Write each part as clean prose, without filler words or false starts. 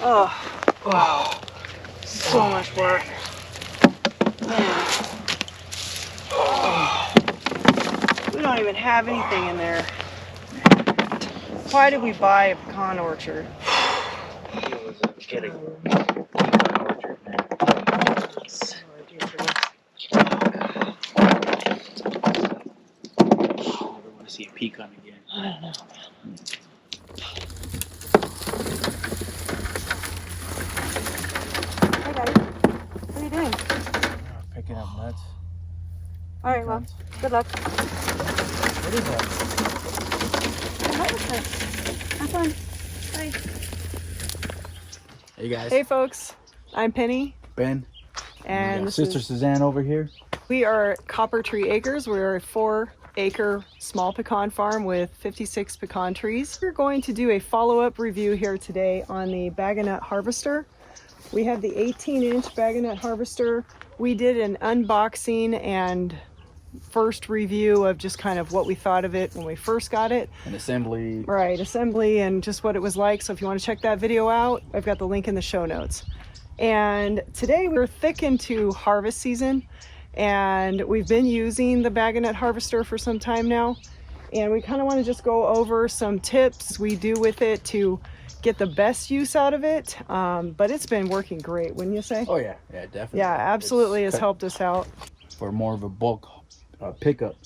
Oh, wow. So much work. Man. Oh. We don't even have anything in there. Why did we buy a pecan orchard? It was a kidding. Pecan orchard, man. I never want to see a pecan again. I don't know, man. Hi, Daddy. What are you doing? Picking up nuts. All right, well, good luck. What is that? Have fun. Bye. Hey guys. Hey, folks. I'm Penny. Ben. And this Sister is, Suzanne over here. we are at Copper Tree Acres. We're a 4-acre small pecan farm with 56 pecan trees. We're going to do a follow-up review here today on the Pecan Harvester. We have the 18-inch Pecan Harvester. We did an unboxing and first review of just kind of what we thought of it when we first got it. An assembly. Right, assembly and just what it was like. So if you want to check that video out, I've got the link in the show notes. And today we're thick into harvest season, and we've been using the Pecan Harvester for some time now. And we kind of want to just go over some tips we do with it to get the best use out of it. But it's been working great, wouldn't you say? Oh yeah, yeah, definitely. Yeah, absolutely has helped us out. For more of a bulk pickup,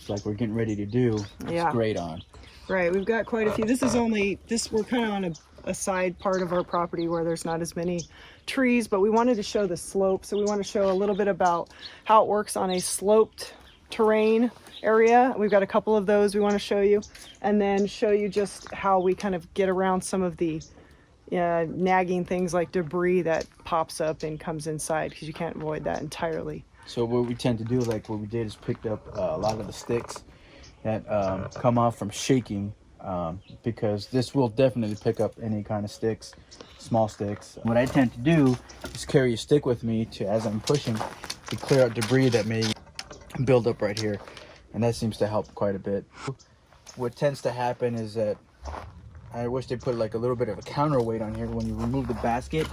like we're getting ready to do. It's great on. Right, we've got quite a few. This is only, we're kind of on a side part of our property where there's not as many trees, but we wanted to show the slope. So we want to show a little bit about how it works on a sloped terrain area. We've got a couple of those we want to show you, and then show you just how we kind of get around some of the nagging things like debris that pops up and comes inside, because you can't avoid that entirely. So what we tend to do, like what we did, is picked up a lot of the sticks that come off from shaking, because this will definitely pick up any kind of sticks, small sticks. What I tend to do is carry a stick with me to, as I'm pushing, to clear out debris that may build up right here, and that seems to help quite a bit. What tends to happen is that I wish they put like a little bit of a counterweight on here. When you remove the basket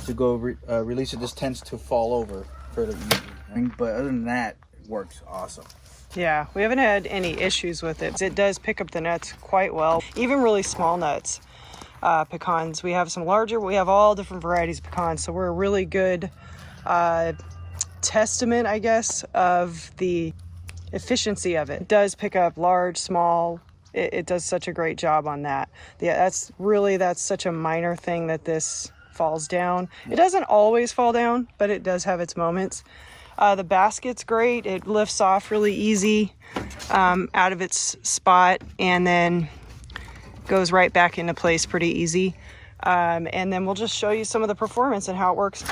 to go release it, this tends to fall over fairly easy. But other than that, it works awesome. Yeah, we haven't had any issues with it. It does pick up the nuts quite well, even really small nuts. Pecans, we have some larger, we have all different varieties of pecans, so we're a really good testament, I guess, of the efficiency of it. It does pick up large, small. It does such a great job on that. Yeah, that's such a minor thing that this falls down. It doesn't always fall down, but it does have its moments. The basket's great. It lifts off really easy out of its spot, and then goes right back into place pretty easy. And then we'll just show you some of the performance and how it works.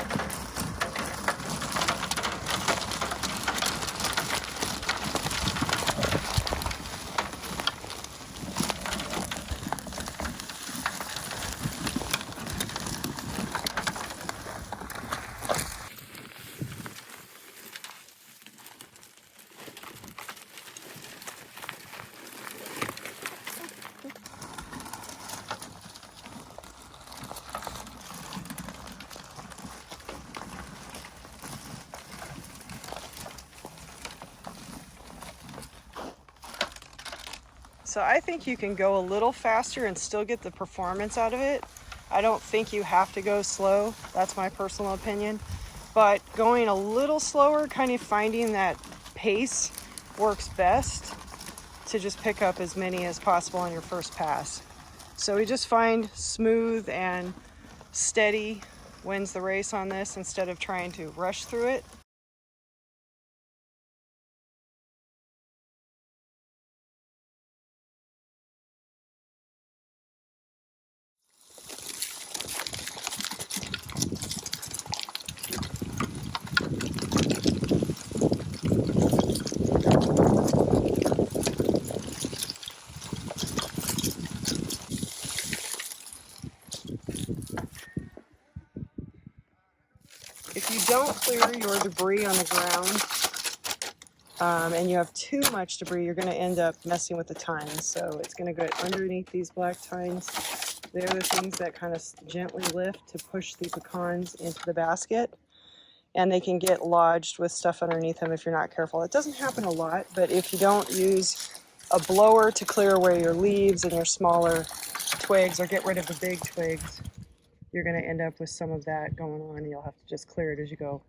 So I think you can go a little faster and still get the performance out of it. I don't think you have to go slow. That's my personal opinion. But going a little slower, kind of finding that pace works best to just pick up as many as possible on your first pass. So we just find smooth and steady wins the race on this instead of trying to rush through it. If you don't clear your debris on the ground, and you have too much debris, you're going to end up messing with the tines. So it's going to go underneath these black tines They're the things that kind of gently lift to push the pecans into the basket. And they can get lodged with stuff underneath them if you're not careful. It doesn't happen a lot, but if you don't use a blower to clear away your leaves and your smaller twigs or get rid of the big twigs, you're going to end up with some of that going on, and you'll have to just clear it as you go.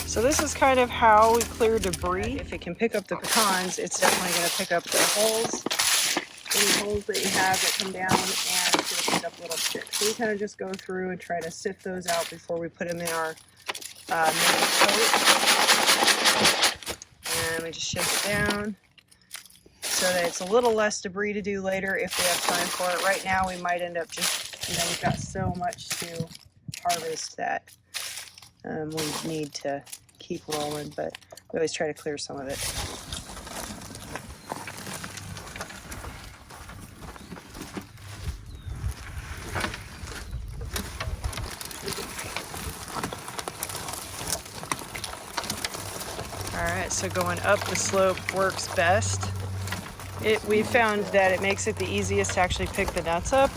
So this is kind of how we clear debris. If it can pick up the pecans, it's definitely going to pick up the holes, any holes that you have that come down, and it's going to pick up little sticks. So we kind of just go through and try to sift those out before we put them in our main coat. And we just shake it down so that it's a little less debris to do later if we have time for it. Right now we might end up just, we've got so much to harvest that we need to keep rolling, but we always try to clear some of it. All right, so going up the slope works best. We found that it makes it the easiest to actually pick the nuts up.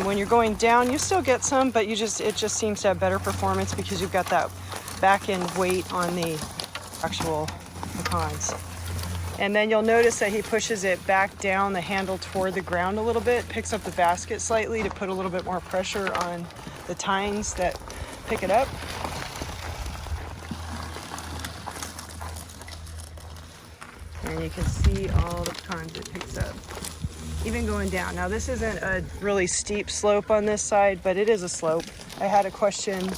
When you're going down, you still get some, but it just seems to have better performance because you've got that back end weight on the actual pecans. And then you'll notice that he pushes it back down the handle toward the ground a little bit, picks up the basket slightly to put a little bit more pressure on the tines that pick it up. And you can see all the pecans it picks up, even going down. Now this isn't a really steep slope on this side, but it is a slope. I had a question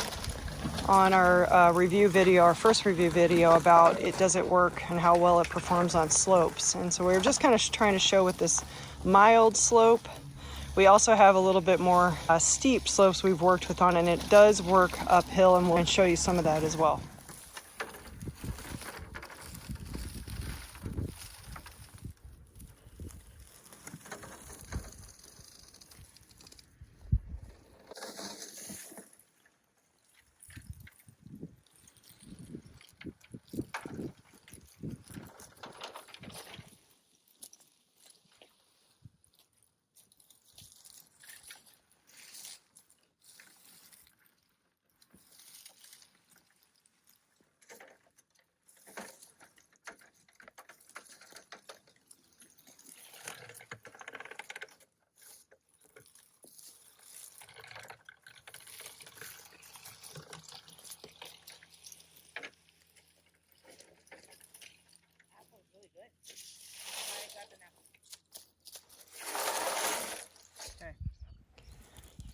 on our review video, our first review video, about does it work and how well it performs on slopes. And so we were just kind of trying to show with this mild slope. We also have a little bit more steep slopes we've worked with on, and it does work uphill, and we'll show you some of that as well.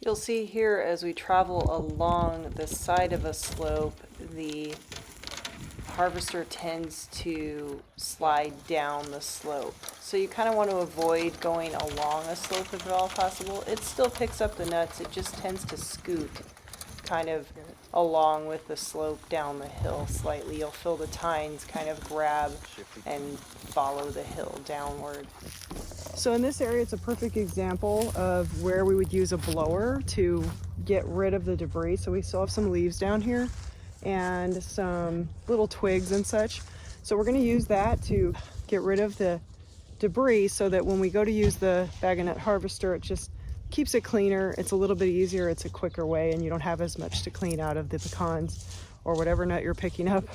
You'll see here as we travel along the side of a slope, the harvester tends to slide down the slope. So you kind of want to avoid going along a slope if at all possible. It still picks up the nuts, it just tends to scoot kind of along with the slope down the hill slightly. You'll feel the tines kind of grab and follow the hill downward. So in this area, it's a perfect example of where we would use a blower to get rid of the debris. So we still have some leaves down here and some little twigs and such. So we're going to use that to get rid of the debris so that when we go to use the bag and nut harvester, it just keeps it cleaner. It's a little bit easier. It's a quicker way, and you don't have as much to clean out of the pecans or whatever nut you're picking up.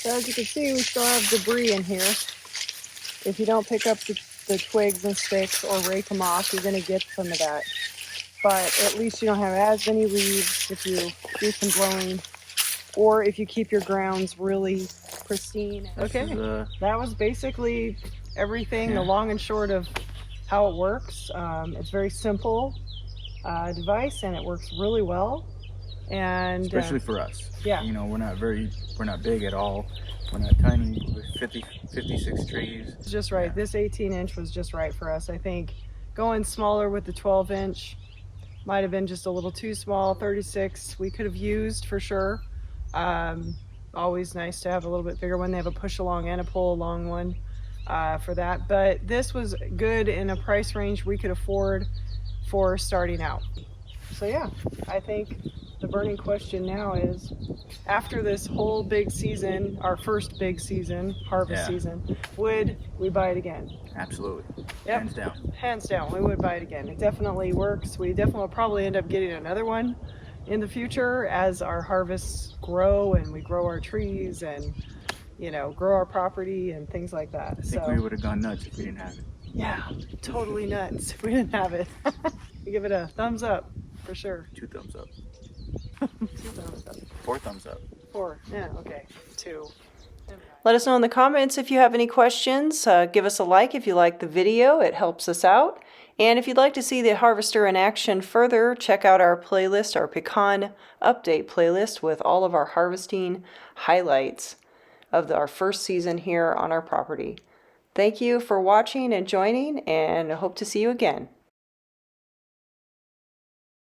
So as you can see, we still have debris in here. If you don't pick up the twigs and sticks or rake them off, you're going to get some of that. But at least you don't have as many leaves if you do some blowing, or if you keep your grounds really pristine. Okay, that was basically everything, the long and short of how it works. It's very simple device, and it works really well. And especially for us. Yeah. You know, we're not big at all. We're not tiny. We're 56 trees. It's just right. Yeah. This 18-inch was just right for us. I think going smaller with the 12-inch might have been just a little too small. 36 we could have used for sure. Always nice to have a little bit bigger one. They have a push along and a pull along one for that. But this was good in a price range we could afford for starting out. So yeah, I think the burning question now is, after this whole big season, our first big season, harvest season, would we buy it again? Absolutely. Yep. Hands down. Hands down, we would buy it again. It definitely works. We definitely will probably end up getting another one in the future as our harvests grow and we grow our trees and, you know, grow our property and things like that. I think we would have gone nuts if we didn't have it. Yeah, totally nuts if we didn't have it. We give it a thumbs up for sure. 2 thumbs up. 2 thumbs up. 4 thumbs up. 4, yeah, okay, 2. Let us know in the comments if you have any questions. Give us a like if you like the video. It helps us out. And if you'd like to see the harvester in action further, check out our playlist, our Pecan update playlist with all of our harvesting highlights of our first season here on our property. Thank you for watching and joining, and I hope to see you again.